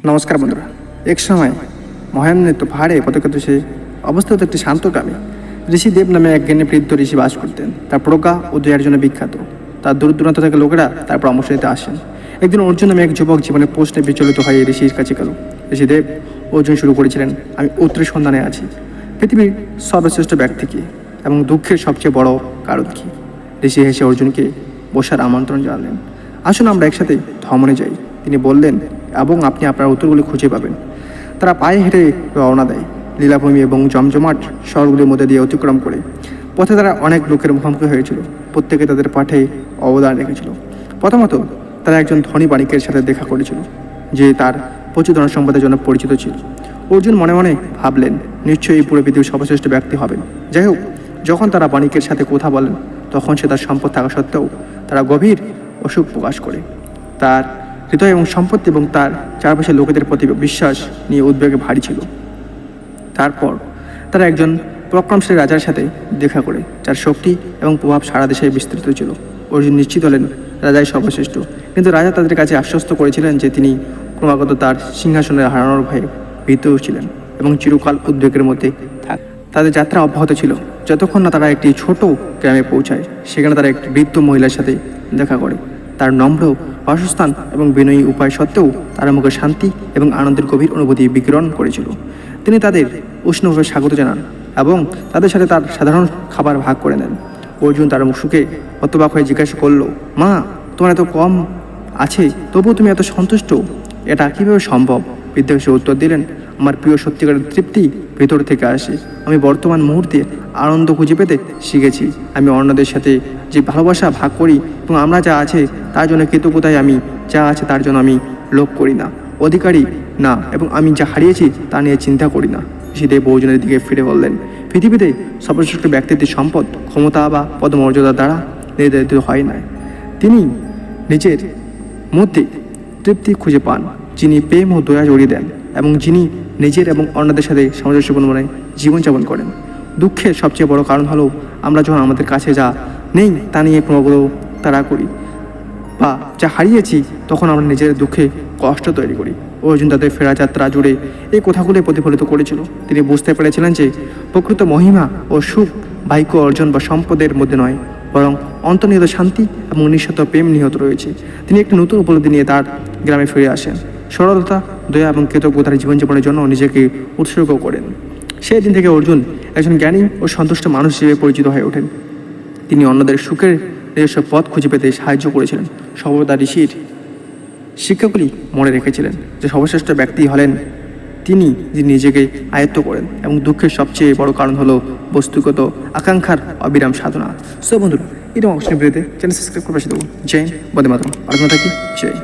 নমস্কার বন্ধুরা। এক সময় মহান্বিত পাহাড়ে পতাকাতে সে অবস্থিত একটি শান্ত গ্রামে ঋষিদেব নামে এক জ্ঞানী বৃদ্ধ ঋষি বাস করতেন। তার প্রজ্ঞা ও দয়ার জন্য বিখ্যাত। তার দূর দূরান্ত থেকে লোকেরা তার পরামর্শ নিতে আসেন। একদিন অর্জুন নামে এক যুবক জীবনে প্রশ্নে বিচলিত হয়ে ঋষির কাছে গেল। ঋষিদেব অর্জুন শুরু করেছিলেন, আমি উত্তরের সন্ধানে আছি। পৃথিবীর সর্বশ্রেষ্ঠ ব্যক্তি কি এবং দুঃখের সবচেয়ে বড় কারণ কি? ঋষি হেসে অর্জুনকে বসার আমন্ত্রণ জানালেন। আসুন আমরা একসাথে ভ্রমণে যাই, তিনি বললেন, এবং আপনি আপনার উত্তরগুলি খুঁজে পাবেন। তারা পায়ে হেঁটে রওনা দেয়, লীলাভূমি এবং জমজমাট শহরগুলির মধ্যে দিয়ে অতিক্রম করে। পথে তারা অনেক লোকের মুখোমুখি হয়েছিল, প্রত্যেকে তাদের পাঠে অবদান রেখেছিল। প্রথমত তারা একজন ধনী বাণিজ্যের সাথে দেখা করেছিল, যে তার প্রচুর ধন সম্পদের জন্য পরিচিত ছিল। অর্জুন মনে মনে ভাবলেন, নিশ্চয়ই এই পুরো পৃথিবীর সর্বশ্রেষ্ঠ ব্যক্তি হবেন। যাই হোক, যখন তারা বাণিজ্যের সাথে কথা বলেন, তখন সে তার সম্পদ থাকা সত্ত্বেও তারা গভীর অসুখ প্রকাশ করে। তার হৃদয় এবং সম্পত্তি এবং তার চারপাশের লোকেদের প্রতি বিশ্বাস নিয়ে উদ্বেগে ভারী ছিল। তারপর তারা একজন পরাক্রমশালী রাজার সাথে দেখা করে, যার শক্তি এবং প্রভাব সারা দেশে বিস্তৃত ছিল। অর্জুন নিশ্চিত হলেন রাজাই সর্বশ্রেষ্ঠ, কিন্তু রাজা তাদের কাছে আশ্বস্ত করেছিলেন যে তিনি ক্রমাগত তার সিংহাসনে হারানোর ভয়ে ভীত ছিলেন এবং চিরকাল উদ্বেগের মধ্যে থাক। তাদের যাত্রা অব্যাহত ছিল যতক্ষণ না তারা একটি ছোট গ্রামে পৌঁছায়। সেখানে তারা একটি বৃদ্ধ মহিলার সাথে দেখা করে। তার নম্র বাসস্থান এবং বিনয়ী উপায় সত্ত্বেও তার মুখে শান্তি এবং আনন্দের গভীর অনুভূতি বিকিরণ করেছিল। তিনি তাদের উষ্ণভাবে স্বাগত জানান এবং তাদের সাথে তার সাধারণ খাবার ভাগ করে নেন। অর্জুন তার মুখে হতবাক হয়ে জিজ্ঞাসা করল, মা, তোমার এত কম আছে, তবুও তুমি এত সন্তুষ্ট, এটা কীভাবে সম্ভব? বৃদ্ধ সে উত্তর দিলেন, আমার প্রিয় সত্যিকারের তৃপ্তি ভেতর থেকে আসে। আমি বর্তমান মুহূর্তে আনন্দ খুঁজে পেতে শিখেছি। আমি অন্যদের সাথে যে ভালোবাসা ভাগ করি এবং আমরা যা আছে তার জন্য কৃতজ্ঞতায় আমি যা আছে তার জন্য আমি লোভ করি না, অধিকারী না, এবং আমি যা হারিয়েছি তা নিয়ে চিন্তা করি না। ঋষিদেব বহুজনের দিকে ফিরে বললেন, পৃথিবীতে সর্বশ্রেষ্ঠ ব্যক্তিত্বের সম্পদ ক্ষমতা বা পদমর্যাদা দ্বারা নির্ধারিত হয় না। তিনি নিজের মধ্যে তৃপ্তি খুঁজে পান, যিনি প্রেম ও দয়া জড়িয়ে দেন এবং যিনি নিজের এবং অন্যদের সাথে সামঞ্জস্যপূর্ণ মনে জীবনযাপন করেন। দুঃখের সবচেয়ে বড় কারণ হলো আমরা যখন আমাদের কাছে যা নেই তা নিয়ে ক্রমাগত তাড়া করি বা যা হারিয়েছি, তখন আমরা নিজের দুঃখে কষ্ট তৈরি করি। অর্জুন তাদের ফেরা যাত্রা জুড়ে এই কথাগুলোই প্রতিফলিত করেছিল। তিনি বুঝতে পেরেছিলেন যে প্রকৃত মহিমা ও সুখ বাহ্য অর্জন বা সম্পদের মধ্যে নয়, বরং অন্তর্নিহিত শান্তি এবং নিঃস্বার্থ প্রেম নিহত রয়েছে। তিনি একটি নতুন উপলব্ধি নিয়ে তার গ্রামে ফিরে আসেন, সরলতা, দয়া এবং কৃতজ্ঞতার জীবনযাপনের জন্য নিজেকে উৎসর্গ করেন। সেই দিন থেকে অর্জুন একজন জ্ঞানী ও সন্তুষ্ট মানুষ হিসেবে পরিচিত হয়ে ওঠেন। তিনি অন্যদের সুখের নিজস্ব পথ খুঁজে পেতে সাহায্য করেছিলেন। সর্বদা ঋষির শিক্ষাগুলি মনে রেখেছিলেন যে সর্বশ্রেষ্ঠ ব্যক্তি হলেন তিনি যিনি নিজেকে আয়ত্ত করেন এবং দুঃখের সবচেয়ে বড় কারণ হলো বস্তুগত আকাঙ্ক্ষার অবিরাম সাধনা। সো বন্ধুরা, এরকম অবশ্যই ভিডিওতে চ্যানেল সাবস্ক্রাইব করে পাশে দেবো। জয় হিন্দ, বন্দে মাতরম। আলোচনা থাকি জয়।